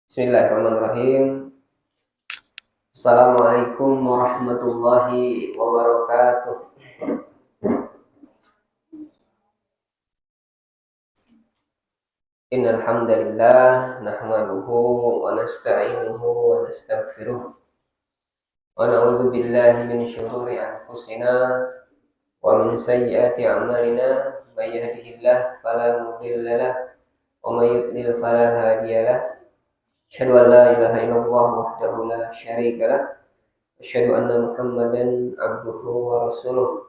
Bismillahirrahmanirrahim. Assalamualaikum warahmatullahi wabarakatuh. Innal hamdalillah nahmaduhu wa nasta'inuhu wa nastaghfiruh wa na'udzu billahi min syururi anfusina wa min sayyiati a'malina may yahdihillahu fala mudilla lahu wa may yudlil fala hadiya lahu. Asyhadu an la ilaha illallah wahdahu la syarika lah. Asyhadu anna Muhammadan abduhu wa rasuluh.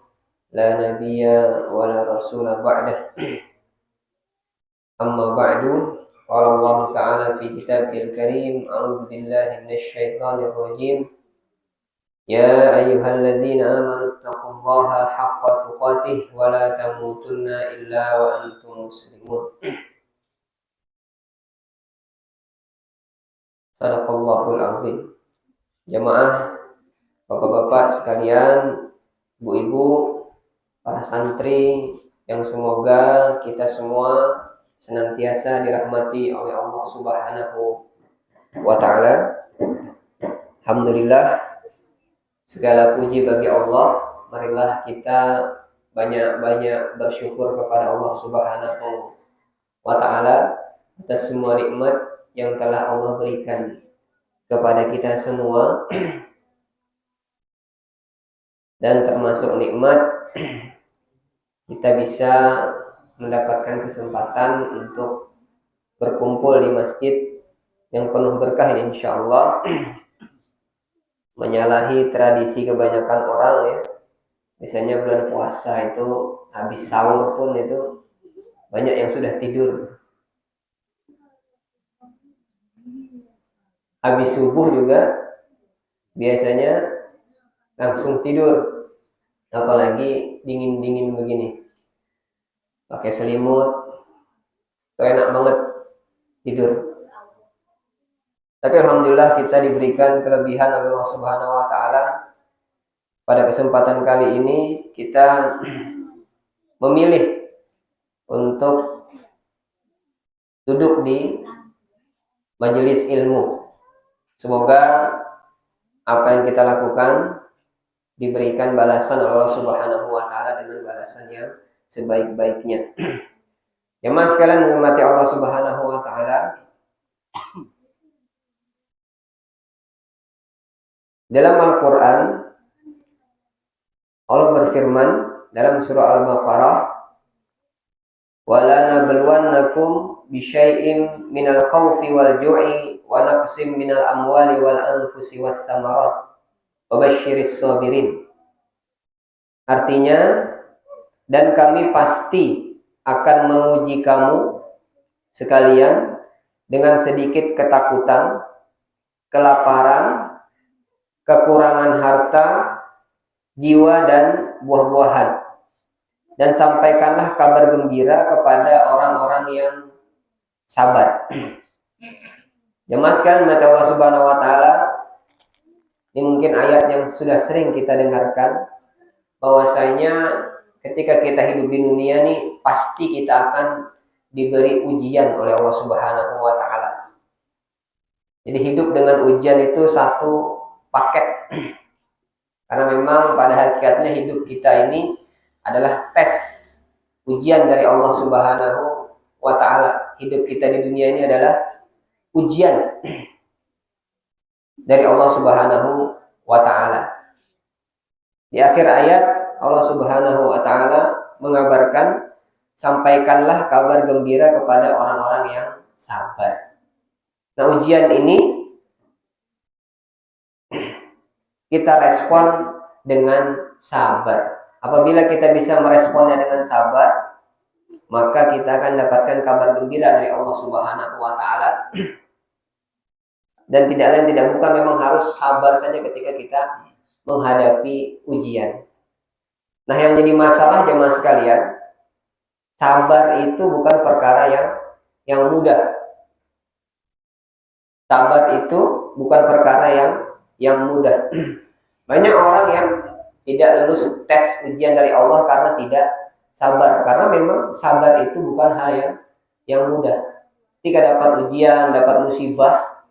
La nabiyya wa la rasula ba'dah. Amma ba'du. Qala Allah Ta'ala fi kitabil karim. A'udzu billahi minasy syaithanir rajim. Ya ayyuhalladzina amanu taqullaha haqqa tuqatih wa la tamutunna illa wa antum muslimun. Sadaqallahul azim. Jamaah, bapak-bapak sekalian, ibu-ibu, para santri yang semoga kita semua senantiasa dirahmati oleh Allah Subhanahu wa taala. Alhamdulillah, segala puji bagi Allah. Marilah kita banyak-banyak bersyukur kepada Allah Subhanahu wa taala atas semua nikmat yang telah Allah berikan kepada kita semua, dan termasuk nikmat kita bisa mendapatkan kesempatan untuk berkumpul di masjid yang penuh berkah ini, insya Allah. Menyalahi tradisi kebanyakan orang ya, biasanya bulan puasa itu habis sahur pun itu banyak yang sudah tidur. Habis subuh juga biasanya langsung tidur, apalagi dingin-dingin begini, pakai selimut, itu enak banget tidur. Tapi alhamdulillah kita diberikan kelebihan oleh Allah Subhanahu wa taala. Pada kesempatan kali ini kita memilih untuk duduk di majelis ilmu. Semoga apa yang kita lakukan diberikan balasan oleh Allah Subhanahu wa taala dengan balasan yang sebaik-baiknya. Jemaah sekalian dirahmati Allah Subhanahu wa taala, dalam Al-Qur'an Allah berfirman dalam surah Al-Baqarah, "Wala nabluwannakum bisyai'im minal khaufi wal ju'i wa naqsim minal amwali wal anfusi was samarat wa basyiris sabirin." Artinya, dan kami pasti akan menguji kamu sekalian dengan sedikit ketakutan, kelaparan, kekurangan harta, jiwa dan buah-buahan, dan sampaikanlah kabar gembira kepada orang-orang yang sabar. Jemaah sekalian mata Allah Subhanahu wa taala, ini mungkin ayat yang sudah sering kita dengarkan, bahwasanya ketika kita hidup di dunia nih pasti kita akan diberi ujian oleh Allah Subhanahu wa taala. Jadi hidup dengan ujian itu satu paket. Karena memang pada hakikatnya hidup kita ini adalah tes, ujian dari Allah Subhanahu wa taala. Hidup kita di dunia ini adalah ujian dari Allah Subhanahu wa taala. Di akhir ayat Allah Subhanahu wa taala mengabarkan, sampaikanlah kabar gembira kepada orang-orang yang sabar. Nah, ujian ini kita respon dengan sabar. Apabila kita bisa meresponnya dengan sabar, maka kita akan dapatkan kabar gembira dari Allah Subhanahu wa taala. Dan tidak lain tidak bukan, memang harus sabar saja ketika kita menghadapi ujian. Nah, yang jadi masalah jemaah sekalian, sabar itu bukan perkara yang mudah. Sabar itu bukan perkara yang mudah. Banyak orang yang tidak lulus tes ujian dari Allah karena tidak sabar. Karena memang sabar itu bukan hal yang mudah. Ketika dapat ujian, dapat musibah,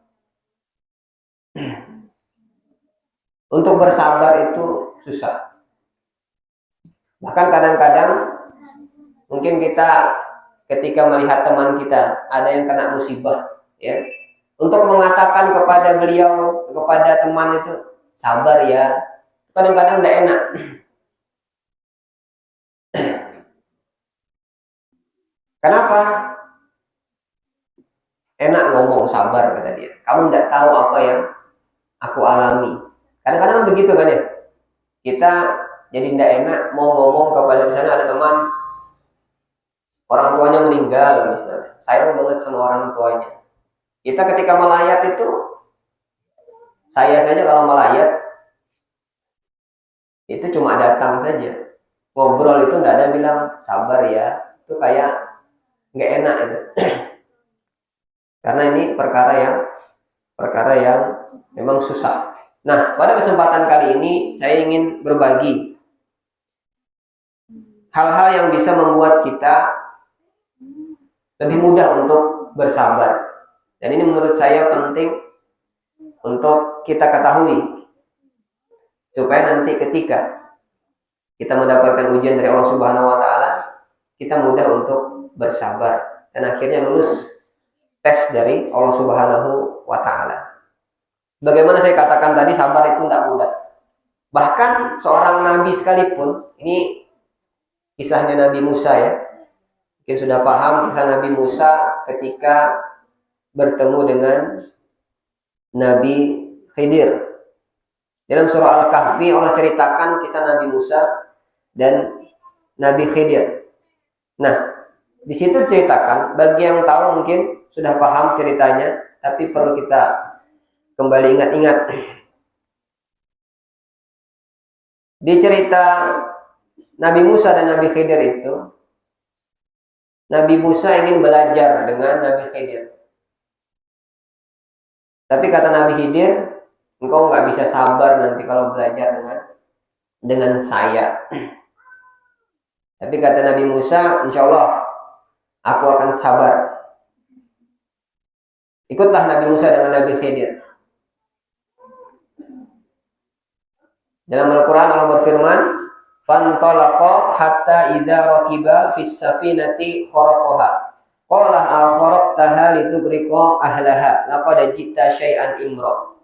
Untuk bersabar itu susah. Bahkan kadang-kadang mungkin kita ketika melihat teman kita ada yang kena musibah, ya, untuk mengatakan kepada beliau, kepada teman itu sabar ya, kadang-kadang tidak enak. Kenapa? Enak ngomong sabar, kata dia. Kamu tidak tahu apa yang aku alami. Kadang-kadang begitu kan ya. Kita jadi tidak enak mau ngomong kepada, misalnya ada teman orang tuanya meninggal misalnya, sayang banget sama orang tuanya. Kita ketika melayat itu, saya saja kalau melayat itu cuma datang saja, ngobrol itu tidak ada bilang sabar ya, itu kayak nggak enak itu. Karena ini perkara yang memang susah. Nah, pada kesempatan kali ini saya ingin berbagi hal-hal yang bisa membuat kita lebih mudah untuk bersabar. Dan ini menurut saya penting untuk kita ketahui, supaya nanti ketika kita mendapatkan ujian dari Allah Subhanahu wa Ta'ala, kita mudah untuk bersabar dan akhirnya lulus tes dari Allah Subhanahu wa Ta'ala. Bagaimana saya katakan tadi, sabar itu tidak mudah. Bahkan seorang nabi sekalipun, ini kisahnya Nabi Musa ya. Mungkin sudah paham kisah Nabi Musa ketika bertemu dengan Nabi Khidir. Dalam surah Al-Kahfi Allah ceritakan kisah Nabi Musa dan Nabi Khidir. Nah, di situ diceritakan, bagi yang tahu mungkin sudah paham ceritanya, tapi perlu kita kembali ingat-ingat. Di cerita Nabi Musa dan Nabi Khidir itu, Nabi Musa ingin belajar dengan Nabi Khidir. Tapi kata Nabi Khidir, engkau nggak bisa sabar nanti kalau belajar dengan saya. Tapi kata Nabi Musa, insya Allah aku akan sabar. Ikutlah Nabi Musa dengan Nabi Khidir. Dalam Al-Quran Allah berfirman, "Fantalaqa hatta idza raqiba fis safinati kharaqaha. Qala akharaqtaha litughriqa ahlaha. Laqad ji'ta syai'an imra."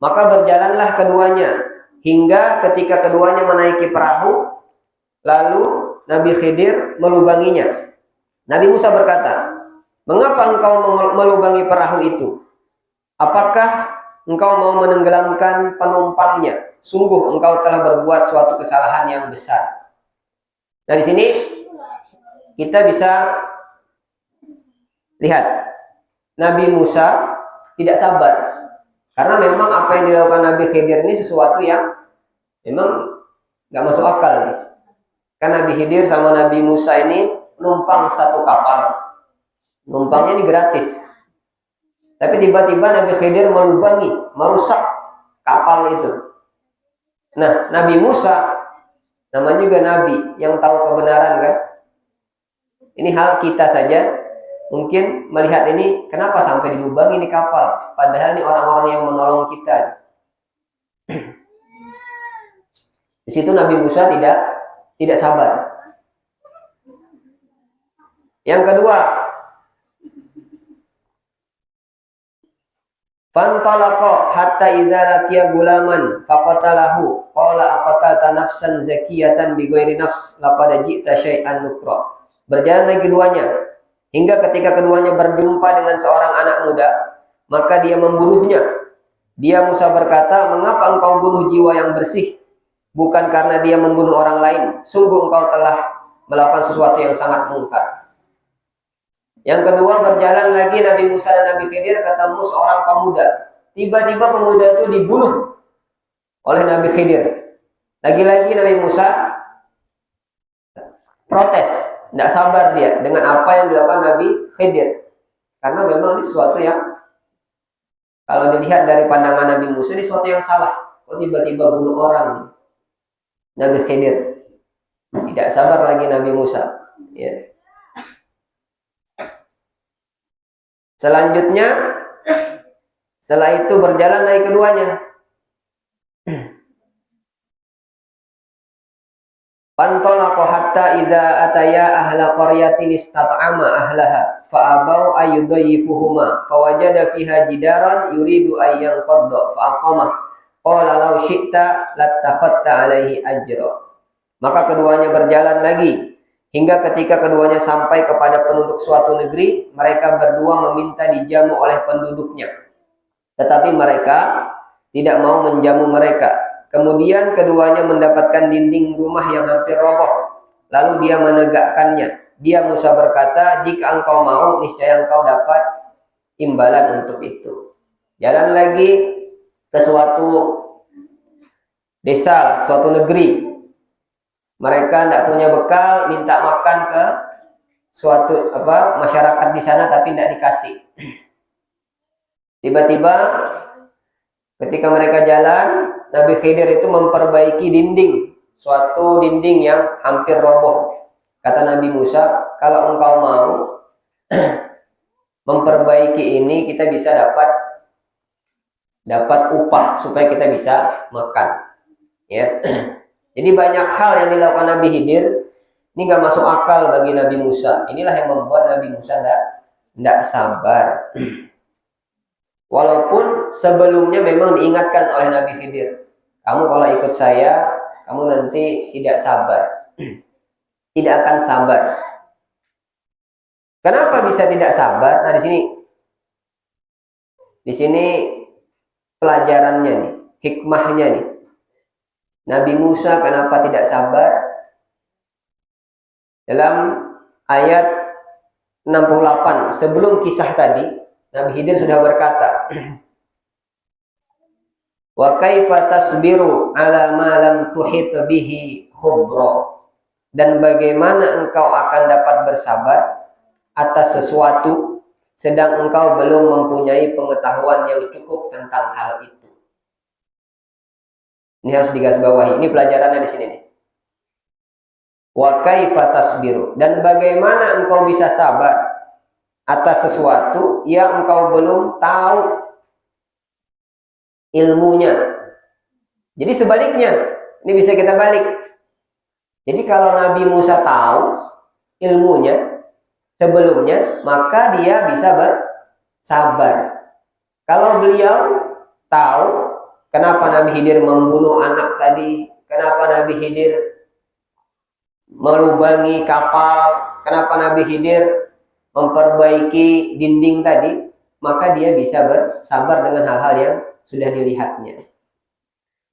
Maka berjalanlah keduanya hingga ketika keduanya menaiki perahu, lalu Nabi Khidir melubanginya. Nabi Musa berkata, "Mengapa engkau melubangi perahu itu? Apakah engkau mau menenggelamkan penumpangnya? Sungguh engkau telah berbuat suatu kesalahan yang besar." Nah, di sini kita bisa lihat Nabi Musa tidak sabar, karena memang apa yang dilakukan Nabi Khidir ini sesuatu yang memang nggak masuk akal nih. Kan Nabi Khidir sama Nabi Musa ini numpang satu kapal, numpangnya ini gratis. Tapi tiba-tiba Nabi Khidir melubangi, merusak kapal itu. Nah, Nabi Musa namanya juga Nabi yang tahu kebenaran kan. Ini hal kita saja mungkin melihat ini, kenapa sampai dilubangi ini kapal, padahal ini orang-orang yang menolong kita. Di situ Nabi Musa tidak sabar. Yang kedua, fantalaqa hatta idza laqiya gulaman faqatalahu qala aqatalta nafsan zakiyatan bighairi nafs laqad ji'ta syai'an nukra. Berjalanlah keduanya hingga ketika keduanya berjumpa dengan seorang anak muda, maka dia membunuhnya. Dia Musa berkata, "Mengapa engkau bunuh jiwa yang bersih? Bukan karena dia membunuh orang lain. Sungguh engkau telah melakukan sesuatu yang sangat mungkar." Yang kedua, berjalan lagi Nabi Musa dan Nabi Khidir ketemu seorang pemuda. Tiba-tiba pemuda itu dibunuh oleh Nabi Khidir. Lagi-lagi Nabi Musa protes, tidak sabar dia dengan apa yang dilakukan Nabi Khidir. Karena memang ini sesuatu yang kalau dilihat dari pandangan Nabi Musa ini sesuatu yang salah. Kok tiba-tiba bunuh orang? Nabi Khidir tidak sabar lagi Nabi Musa. Ya. Selanjutnya, setelah itu berjalan lagi keduanya. Pantolaqa hatta idza ataya ahla qaryatin istat'ama ahlaha fa abau ayudayyifuhuma fawajada fiha jidaran yuridu an yanqadda fa aqamah qala law syi'ta lattakhadta alaihi ajra. Maka keduanya berjalan lagi hingga ketika keduanya sampai kepada penduduk suatu negeri, mereka berdua meminta dijamu oleh penduduknya, tetapi mereka tidak mau menjamu mereka. Kemudian keduanya mendapatkan dinding rumah yang hampir roboh. Lalu dia menegakkannya. Dia Musa berkata, jika engkau mau, niscaya engkau dapat imbalan untuk itu. Jalan lagi ke suatu desa, suatu negeri. Mereka tidak punya bekal, minta makan ke suatu masyarakat di sana, tapi tidak dikasih. Tiba-tiba ketika mereka jalan, Nabi Khidir itu memperbaiki dinding, suatu dinding yang hampir roboh. Kata Nabi Musa, kalau engkau mau memperbaiki ini, kita bisa dapat upah supaya kita bisa makan. Ya, jadi banyak hal yang dilakukan Nabi Khidir ini nggak masuk akal bagi Nabi Musa. Inilah yang membuat Nabi Musa tidak sabar. Walaupun sebelumnya memang diingatkan oleh Nabi Khidir, kamu kalau ikut saya, kamu nanti tidak sabar, tidak akan sabar. Kenapa bisa tidak sabar? Nah, di sini pelajarannya nih, hikmahnya nih. Nabi Musa kenapa tidak sabar? Dalam ayat 68, sebelum kisah tadi, Nabi Khidir sudah berkata, wa kaifa tasbiru ala ma lam tuhit bihi khubra, dan bagaimana engkau akan dapat bersabar atas sesuatu sedang engkau belum mempunyai pengetahuan yang cukup tentang hal itu. Ini harus digarisbawahi. Ini pelajarannya di sini nih. Wa kaifa tasbiru, dan bagaimana engkau bisa sabar atas sesuatu yang engkau belum tahu ilmunya. Jadi sebaliknya, ini bisa kita balik. Jadi kalau Nabi Musa tahu ilmunya sebelumnya, maka dia bisa bersabar. Kalau beliau tahu kenapa Nabi Khidir membunuh anak tadi, kenapa Nabi Khidir melubangi kapal, kenapa Nabi Khidir memperbaiki dinding tadi, maka dia bisa bersabar dengan hal-hal yang sudah dilihatnya.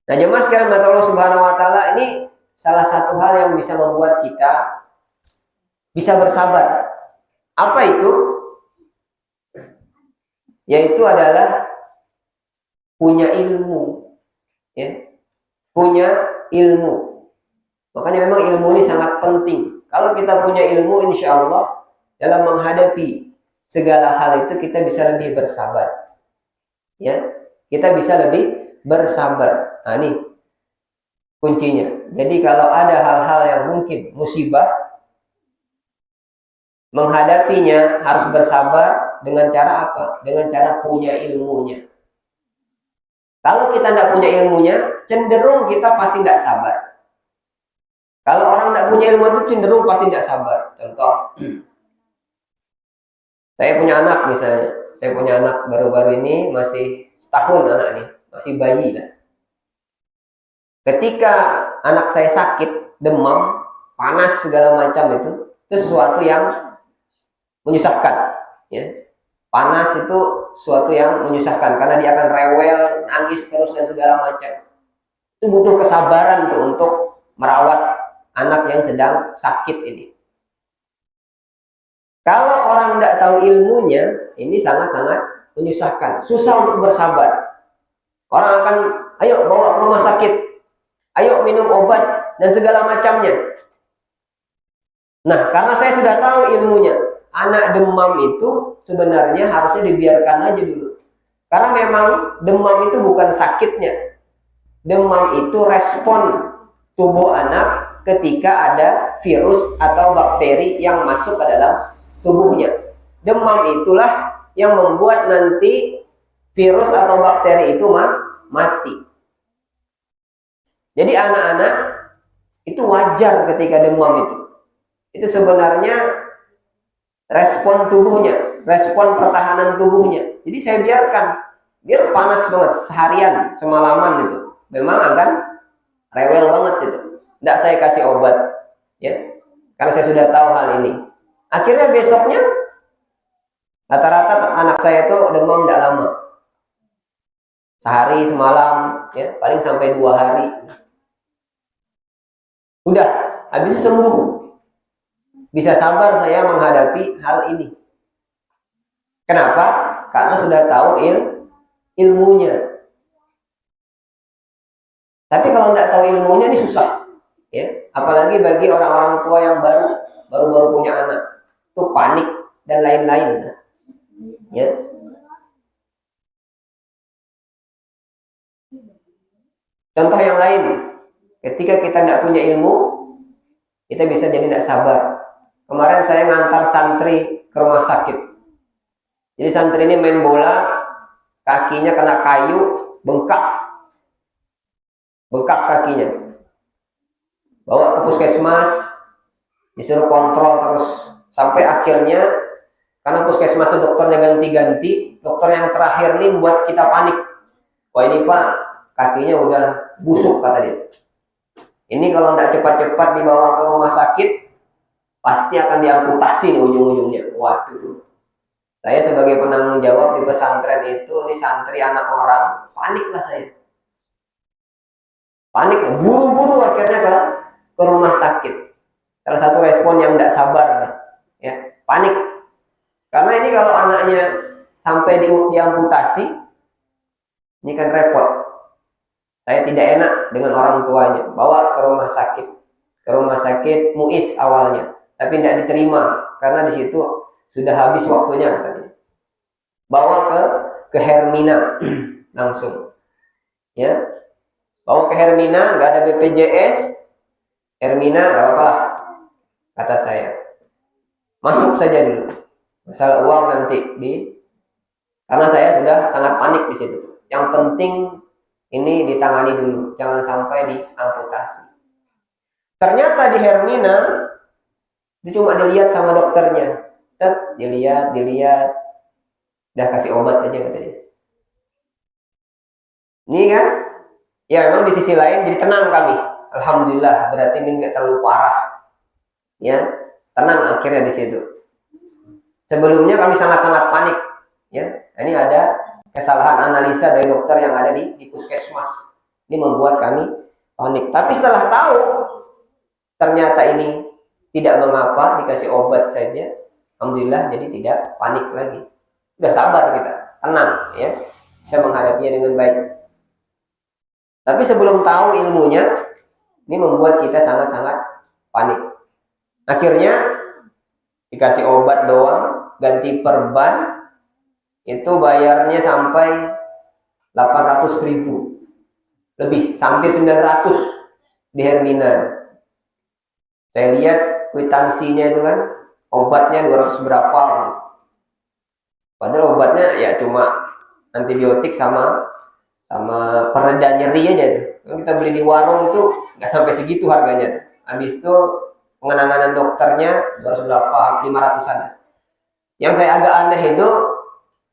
Nah, jemaah sekalian mata Allah Subhanahu wa taala, ini salah satu hal yang bisa membuat kita bisa bersabar. Apa itu? Yaitu adalah punya ilmu, ya. Punya ilmu. Makanya memang ilmu ini sangat penting. Kalau kita punya ilmu, insya Allah dalam menghadapi segala hal itu kita bisa lebih bersabar, ya, kita bisa lebih bersabar. Nah, ini kuncinya. Jadi kalau ada hal-hal yang mungkin musibah, menghadapinya harus bersabar dengan cara apa? Dengan cara punya ilmunya. Kalau kita tidak punya ilmunya, cenderung kita pasti tidak sabar. Kalau orang tidak punya ilmu itu cenderung pasti tidak sabar. Contoh, saya punya anak misalnya, saya punya anak baru-baru ini masih setahun anak ini, masih bayi lah. Ketika anak saya sakit, demam, panas segala macam itu sesuatu yang menyusahkan. Ya. Panas itu sesuatu yang menyusahkan karena dia akan rewel, nangis terus dan segala macam. Itu butuh kesabaran tuh untuk merawat anak yang sedang sakit ini. Kalau orang tidak tahu ilmunya, ini sangat-sangat menyusahkan. Susah untuk bersabar. Orang akan, ayo bawa ke rumah sakit. Ayo minum obat, dan segala macamnya. Nah, karena saya sudah tahu ilmunya. Anak demam itu sebenarnya harusnya dibiarkan aja dulu. Karena memang demam itu bukan sakitnya. Demam itu respon tubuh anak ketika ada virus atau bakteri yang masuk ke dalam tubuhnya. Demam itulah yang membuat nanti virus atau bakteri itu mati. Jadi anak-anak itu wajar ketika demam itu. Itu sebenarnya respon tubuhnya, respon pertahanan tubuhnya. Jadi saya biarkan, biar panas banget seharian, semalaman itu. Memang akan rewel banget gitu. Tidak saya kasih obat, ya, karena saya sudah tahu hal ini. Akhirnya besoknya, rata-rata anak saya itu demam tidak lama, sehari semalam, ya, paling sampai 2 hari. Udah, habis itu sembuh. Bisa sabar saya menghadapi hal ini. Kenapa? Karena sudah tahu ilmunya. Tapi kalau tidak tahu ilmunya ini susah, ya. Apalagi bagi orang-orang tua yang baru punya anak, itu panik dan lain-lain, ya. Contoh yang lain, ketika kita tidak punya ilmu, kita bisa jadi tidak sabar. Kemarin saya ngantar santri ke rumah sakit. Jadi santri ini main bola, kakinya kena kayu, bengkak kakinya. Bawa ke puskesmas, disuruh kontrol terus sampai akhirnya, karena puskesmas itu dokternya ganti-ganti, dokter yang terakhir nih buat kita panik. Wah ini Pak, kakinya udah busuk kata dia. Ini kalau tidak cepat-cepat dibawa ke rumah sakit, pasti akan diamputasi nih ujung-ujungnya. Waduh. Saya sebagai penanggung jawab di pesantren itu, ini santri anak orang, paniklah saya. Panik, buru-buru akhirnya ke rumah sakit. Salah satu respon yang tidak sabar, ya, panik. Karena ini kalau anaknya sampai diamputasi, ini kan repot. Saya tidak enak dengan orang tuanya, bawa ke rumah sakit MUIS awalnya, tapi tidak diterima karena di situ sudah habis waktunya katanya. Bawa ke Hermina langsung, ya. Bawa ke Hermina, nggak ada BPJS, Hermina nggak apa-apa lah, kata saya. Masuk saja dulu, masalah uang nanti karena saya sudah sangat panik di situ. Yang penting ini ditangani dulu, jangan sampai diamputasi. Ternyata di Hermina itu cuma dilihat sama dokternya, dilihat, udah kasih obat aja katanya. Ini kan, ya memang di sisi lain jadi tenang kami. Alhamdulillah, berarti ini nggak terlalu parah, ya, tenang akhirnya di situ. Sebelumnya kami sangat-sangat panik, ya. Ini ada kesalahan analisa dari dokter yang ada di puskesmas. Ini membuat kami panik. Tapi setelah tahu ternyata ini tidak mengapa, dikasih obat saja, alhamdulillah, jadi tidak panik lagi. Udah sabar kita, tenang, ya, bisa menghadapinya dengan baik. Tapi sebelum tahu ilmunya, ini membuat kita sangat-sangat panik. Akhirnya dikasih obat doang, ganti perban, itu bayarnya sampai 800.000 lebih, hampir 900 di Hermina. Saya lihat kwitansinya itu kan, obatnya 200 berapa gitu. Padahal obatnya ya cuma antibiotik sama pereda nyeri aja tuh. Kalau kita beli di warung itu nggak sampai segitu harganya tuh. Habis itu penanganan dokternya 200 berapa, 500-an. Yang saya agak aneh itu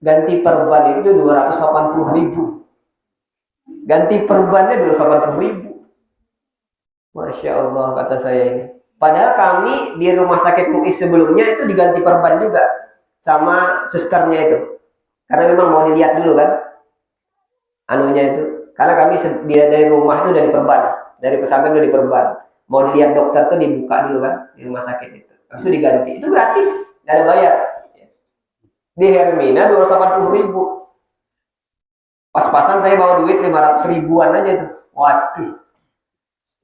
ganti perban itu 280.000. Ganti perbannya 280.000. Masya Allah, kata saya ini. Padahal kami di rumah sakit MUIS sebelumnya itu diganti perban juga sama susternya itu. Karena memang mau dilihat dulu kan, anunya itu. Karena kami dari rumah itu udah diperban, dari pesantren udah diperban. Mau dilihat dokter tuh dibuka dulu kan di rumah sakit itu. Habis itu diganti. Itu gratis, nggak ada bayar. Di Hermina 280.000. Pas-pasan saya bawa duit 500 ribuan aja tuh. Waduh,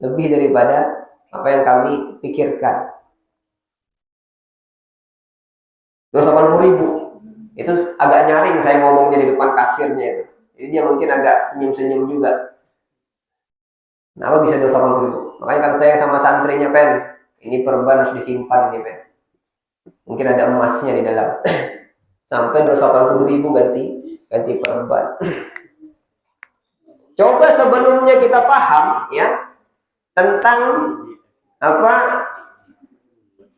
lebih daripada apa yang kami pikirkan. 280.000. Itu agak nyaring saya ngomongnya di depan kasirnya itu. Jadi dia mungkin agak senyum-senyum juga. Kenapa bisa 280.000? Makanya kata saya sama santrinya, Pen, ini perban harus disimpan ini, Pen. Mungkin ada emasnya di dalam. Sampai 280.000 ganti perban. Coba sebelumnya kita paham, ya, tentang apa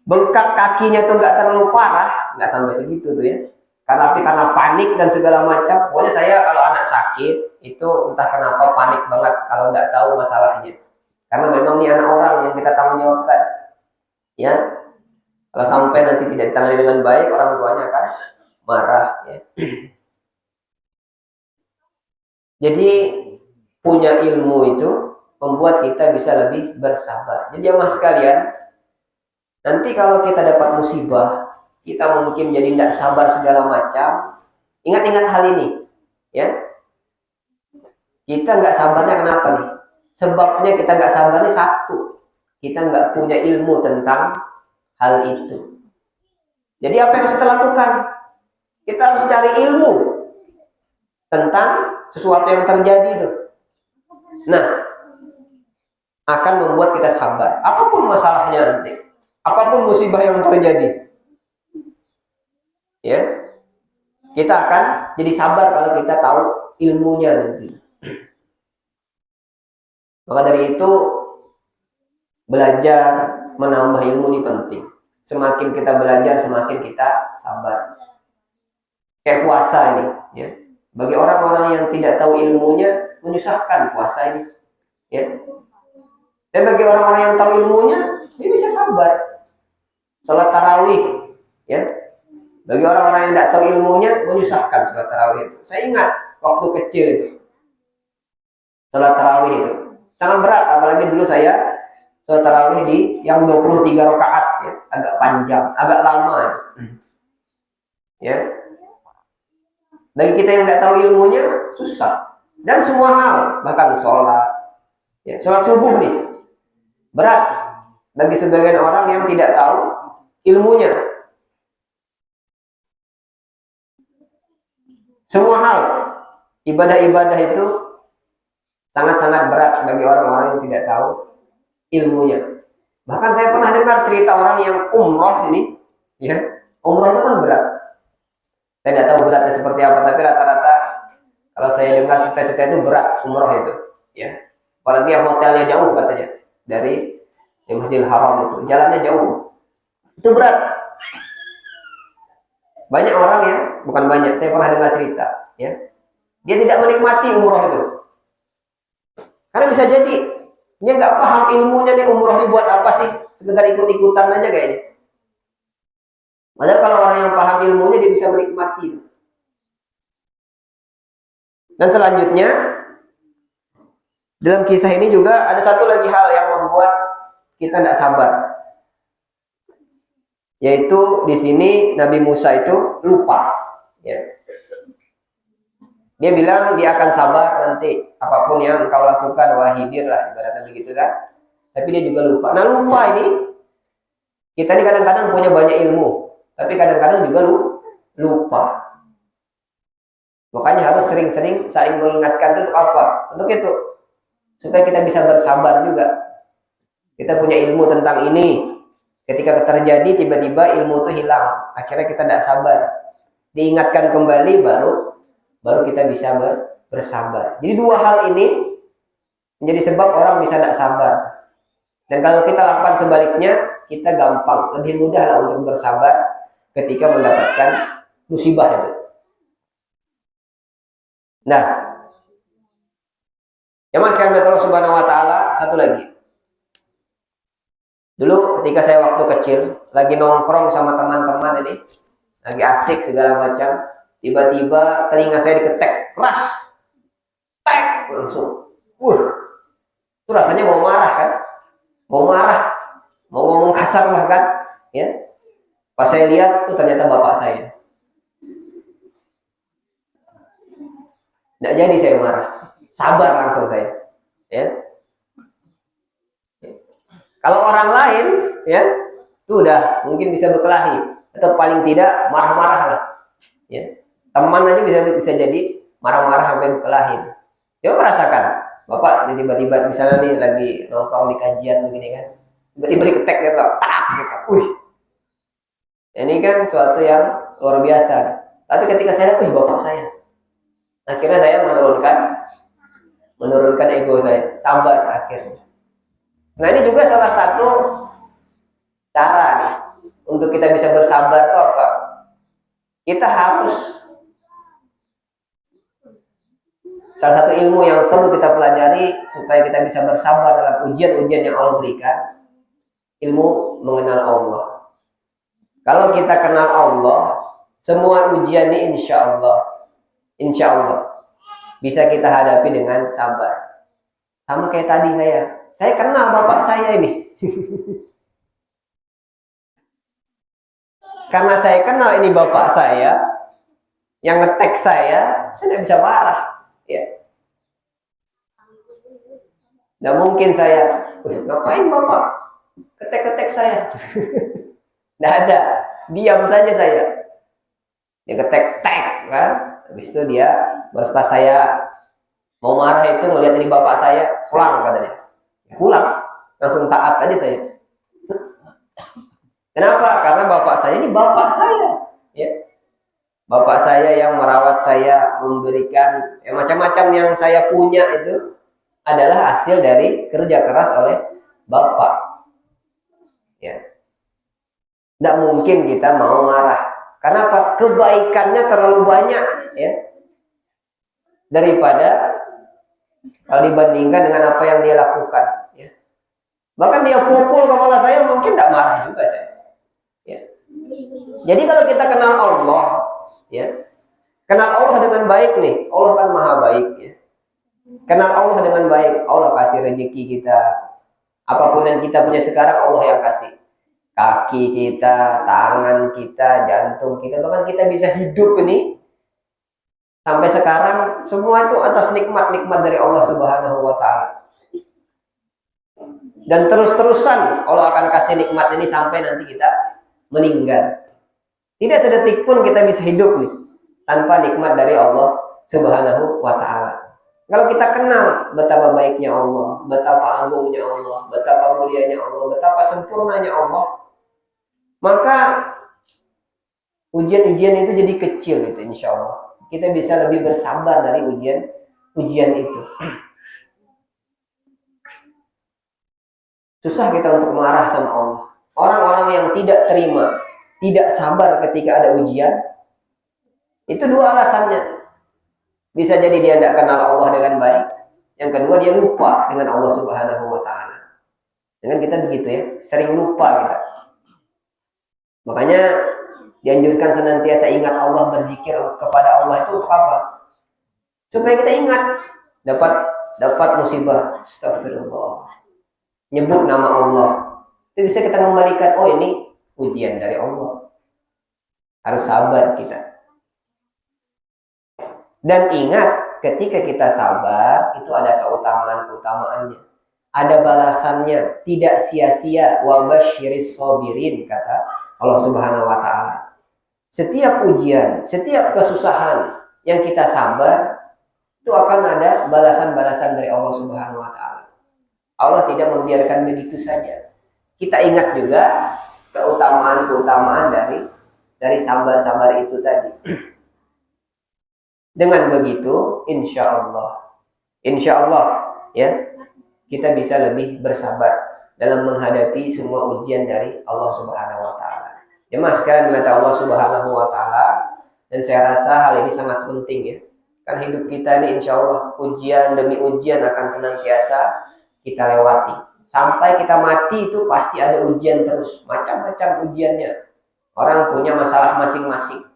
bengkak kakinya tuh nggak terlalu parah, nggak sampai segitu tuh ya. Karena panik dan segala macam. Pokoknya saya kalau anak sakit itu entah kenapa panik banget kalau nggak tahu masalahnya. Karena memang ini anak orang yang kita tanggung jawabkan, ya. Kalau sampai nanti tidak ditangani dengan baik, orang tuanya akan marah. Ya. Jadi punya ilmu itu membuat kita bisa lebih bersabar. Jadi jamaah sekalian, nanti kalau kita dapat musibah, kita mungkin jadi tidak sabar segala macam. Ingat-ingat hal ini, ya. Kita nggak sabarnya kenapa nih? Sebabnya kita nggak sabar nih satu, kita nggak punya ilmu tentang hal itu. Jadi apa yang harus kita lakukan? Kita harus cari ilmu tentang sesuatu yang terjadi itu. Nah, akan membuat kita sabar. Apapun masalahnya nanti, apapun musibah yang terjadi, ya, kita akan jadi sabar kalau kita tahu ilmunya nanti. Maka dari itu belajar menambah ilmu ini penting. Semakin kita belajar, semakin kita sabar. Kayak puasa ini, ya. Bagi orang-orang yang tidak tahu ilmunya, menyusahkan puasa ini, ya. Dan bagi orang-orang yang tahu ilmunya, dia bisa sabar. Salat tarawih, ya. Bagi orang-orang yang tidak tahu ilmunya, menyusahkan salat tarawih itu. Saya ingat waktu kecil itu, salat tarawih itu sangat berat, apalagi dulu saya salat tarawih di yang 23 rakaat, ya, agak panjang, agak lama, ya. Bagi kita yang tidak tahu ilmunya, susah. Dan semua hal, bahkan sholat, ya, sholat subuh nih, berat bagi sebagian orang yang tidak tahu ilmunya. Semua hal, ibadah-ibadah itu sangat-sangat berat bagi orang-orang yang tidak tahu ilmunya. Bahkan saya pernah dengar cerita orang yang umroh ini, ya, umroh itu kan berat. Saya tidak tahu beratnya seperti apa, tapi rata-rata kalau saya dengar cerita-cerita itu berat umroh itu, ya. Apalagi yang hotelnya jauh katanya dari Masjidil Haram itu, jalannya jauh, itu berat. Banyak orang ya, bukan banyak, saya pernah dengar cerita, ya, dia tidak menikmati umroh itu, karena bisa jadi dia nggak paham ilmunya nih, umroh ini buat apa sih? Sekedar ikut-ikutan aja kayaknya. Padahal kalau orang yang paham ilmunya dia bisa menikmati itu. Dan selanjutnya dalam kisah ini juga ada satu lagi hal yang membuat kita tidak sabar, yaitu di sini Nabi Musa itu lupa, ya. Dia bilang dia akan sabar nanti apapun yang engkau lakukan, wah Khidir lah ibaratnya begitu kan. Tapi dia juga lupa. Nah, lupa ini, kita ini kadang-kadang punya banyak ilmu, tapi kadang-kadang juga lupa. Makanya harus sering-sering saling mengingatkan itu untuk apa? Untuk itu, supaya kita bisa bersabar juga. Kita punya ilmu tentang ini, ketika terjadi tiba-tiba ilmu itu hilang, akhirnya kita tidak sabar. Diingatkan kembali baru kita bisa bersabar. Jadi dua hal ini menjadi sebab orang bisa tidak sabar. Dan kalau kita lakukan sebaliknya, kita gampang, lebih mudah lah untuk bersabar ketika mendapatkan musibah itu. Nah, ya mas kan Allah Subhanahu Wa Taala, satu lagi. Dulu ketika saya waktu kecil lagi nongkrong sama teman-teman ini, lagi asik segala macam, tiba-tiba telinga saya diketek keras, tek langsung. Itu rasanya mau marah kan? Mau marah, mau ngomong kasar bahkan, ya. Pas saya lihat, itu ternyata bapak saya. Nggak jadi saya marah, sabar langsung saya, ya. Kalau orang lain, ya, itu udah mungkin bisa berkelahi atau paling tidak marah-marah lah, ya. Teman aja bisa jadi marah-marah sampai berkelahi. Coba rasakan, bapak tiba-tiba misalnya nih lagi nongkrong di kajian begini kan, tiba-tiba diketek gitu, tak, gitu. Ini kan suatu yang luar biasa. Tapi ketika saya lihat, bapak saya, akhirnya saya menurunkan ego saya, sabar akhirnya. Nah, ini juga salah satu cara nih untuk kita bisa bersabar tuh apa? Kita harus, salah satu ilmu yang perlu kita pelajari supaya kita bisa bersabar dalam ujian-ujian yang Allah berikan, ilmu mengenal Allah. Kalau kita kenal Allah, semua ujian ini insya Allah bisa kita hadapi dengan sabar. Sama kayak tadi saya kenal bapak saya ini. Karena saya kenal ini bapak saya yang ngetek saya tidak bisa marah. Ya. Nggak mungkin saya, ngapain bapak ketek-ketek saya? Nggak ada, diam saja saya. Dia ketek-tek kan, habis itu dia pas saya mau marah itu ngelihat ini bapak saya, pulang katanya. Pulang, langsung taat aja saya. Kenapa? Karena bapak saya ini bapak saya, ya. Bapak saya yang merawat saya, memberikan macam-macam yang saya punya itu adalah hasil dari kerja keras oleh bapak. Ya. Tidak mungkin kita mau marah. Karena apa? Kebaikannya terlalu banyak, ya. Daripada kalau dibandingkan dengan apa yang dia lakukan, ya. Bahkan dia pukul kepala saya, mungkin tidak marah juga saya. Ya. Jadi kalau kita kenal Allah, ya, kenal Allah dengan baik nih, Allah kan maha baik, ya. Kenal Allah dengan baik, Allah kasih rezeki kita, apapun yang kita punya sekarang Allah yang kasih. Kaki kita, tangan kita, jantung kita, bahkan kita bisa hidup ini sampai sekarang, semua itu atas nikmat-nikmat dari Allah Subhanahu wa Ta'ala. Dan terus-terusan Allah akan kasih nikmat ini sampai nanti kita meninggal. Tidak sedetik pun kita bisa hidup nih tanpa nikmat dari Allah Subhanahu wa Ta'ala. Kalau kita kenal betapa baiknya Allah, betapa agungnya Allah, betapa mulianya Allah, betapa sempurnanya Allah, maka ujian-ujian itu jadi kecil itu, insya Allah. Kita bisa lebih bersabar dari ujian itu. Susah kita untuk marah sama Allah. Orang-orang yang tidak terima, tidak sabar ketika ada ujian, itu dua alasannya. Bisa jadi dia tidak kenal Allah dengan baik. Yang kedua, dia lupa dengan Allah Subhanahu wa Ta'ala. Dengan kita begitu, ya, sering lupa kita. Makanya dianjurkan senantiasa ingat Allah, berzikir kepada Allah itu untuk apa? Supaya kita ingat dapat musibah, astagfirullah, nyebut nama Allah, itu bisa kita kembalikan, oh ini ujian dari Allah, harus sabar kita. Dan ingat, ketika kita sabar itu ada keutamaan-keutamaannya, ada balasannya, tidak sia-sia. Wa basyiris sabirin, kata Allah Subhanahu wa Ta'ala. Setiap ujian, setiap kesusahan yang kita sabar, itu akan ada balasan-balasan dari Allah Subhanahu wa Ta'ala. Allah tidak membiarkan begitu saja. Kita ingat juga keutamaan-keutamaan dari sabar-sabar itu tadi. Dengan begitu, insya Allah, ya, kita bisa lebih bersabar dalam menghadapi semua ujian dari Allah Subhanahu wa Ta'ala. Jemaah sekalian mata Allah Subhanahu wa Ta'ala, dan saya rasa hal ini sangat penting, ya. Kan hidup kita ini insya Allah ujian demi ujian akan senantiasa kita lewati. Sampai kita mati itu pasti ada ujian terus, macam-macam ujiannya. Orang punya masalah masing-masing.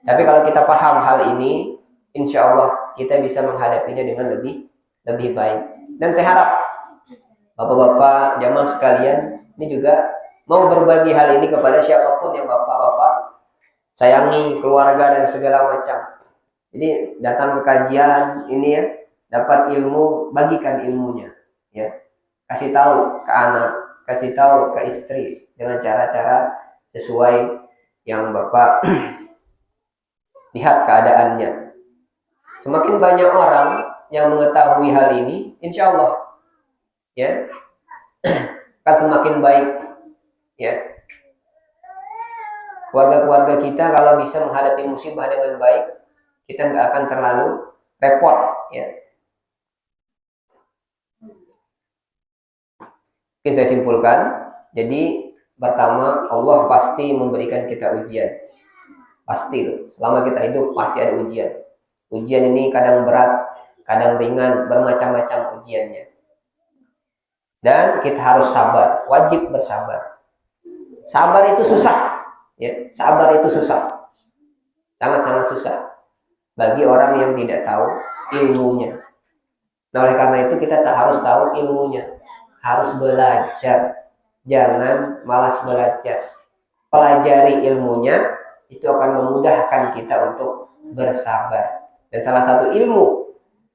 Tapi kalau kita paham hal ini, insya Allah kita bisa menghadapinya dengan lebih baik. Dan saya harap bapak-bapak jamaah sekalian ini juga mau berbagi hal ini kepada siapapun yang bapak-bapak sayangi, keluarga dan segala macam. Jadi datang ke kajian ini, ya, dapat ilmu, bagikan ilmunya, ya. Kasih tahu ke anak, kasih tahu ke istri dengan cara-cara sesuai yang bapak lihat keadaannya. Semakin banyak orang yang mengetahui hal ini, insya Allah, ya, akan semakin baik, ya. Keluarga-keluarga kita kalau bisa menghadapi musibah dengan baik, kita nggak akan terlalu repot, ya. Mungkin saya simpulkan, jadi pertama Allah pasti memberikan kita ujian. Pasti itu. Selama kita hidup pasti ada ujian. Ujian ini kadang berat, kadang ringan, bermacam-macam ujiannya. Dan kita harus sabar, wajib bersabar. Sabar itu susah, ya. Sabar itu susah, sangat-sangat susah bagi orang yang tidak tahu ilmunya. Nah, oleh karena itu kita harus tahu ilmunya, harus belajar, jangan malas belajar. Pelajari ilmunya, itu akan memudahkan kita untuk bersabar. Dan salah satu ilmu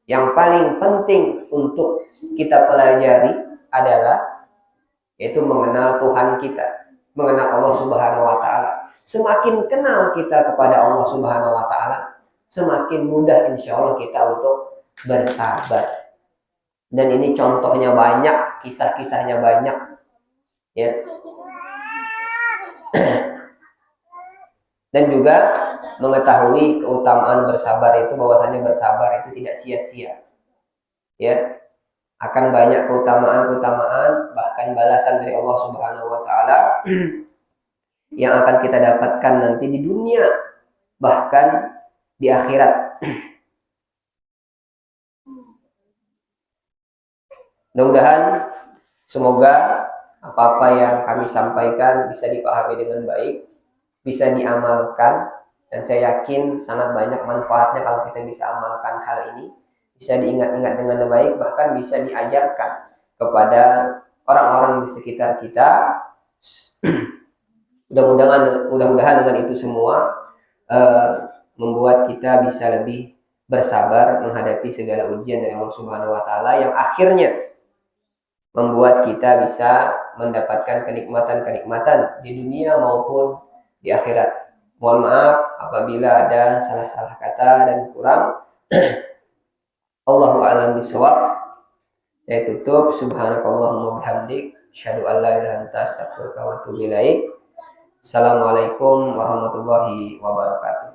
yang paling penting untuk kita pelajari adalah yaitu mengenal Tuhan kita, mengenal Allah Subhanahu wa taala. Semakin kenal kita kepada Allah Subhanahu wa taala, semakin mudah insya Allah kita untuk bersabar. Dan ini contohnya banyak, kisah-kisahnya banyak, ya. Dan juga mengetahui keutamaan bersabar itu, bahwasanya bersabar itu tidak sia-sia, ya. Akan banyak keutamaan-keutamaan, bahkan balasan dari Allah Subhanahu wa taala yang akan kita dapatkan nanti di dunia, bahkan di akhirat. Mudah-mudahan semoga apa-apa yang kami sampaikan bisa dipahami dengan baik, bisa diamalkan, dan saya yakin sangat banyak manfaatnya kalau kita bisa amalkan hal ini. Bisa diingat-ingat dengan baik, bahkan bisa diajarkan kepada orang-orang di sekitar kita. Mudah-mudahan dengan itu semua membuat kita bisa lebih bersabar menghadapi segala ujian dari Allah Subhanahu wa taala, yang akhirnya membuat kita bisa mendapatkan kenikmatan-kenikmatan di dunia maupun di akhirat. Mohon maaf apabila ada salah-salah kata dan kurang. Allahu a'lam bishawab. Saya tutup. Subhanakallahumma bihamdik, asyhadu an la ilaha illa anta, astaghfiruka wa atubu ilaik. Assalamualaikum warahmatullahi wabarakatuh.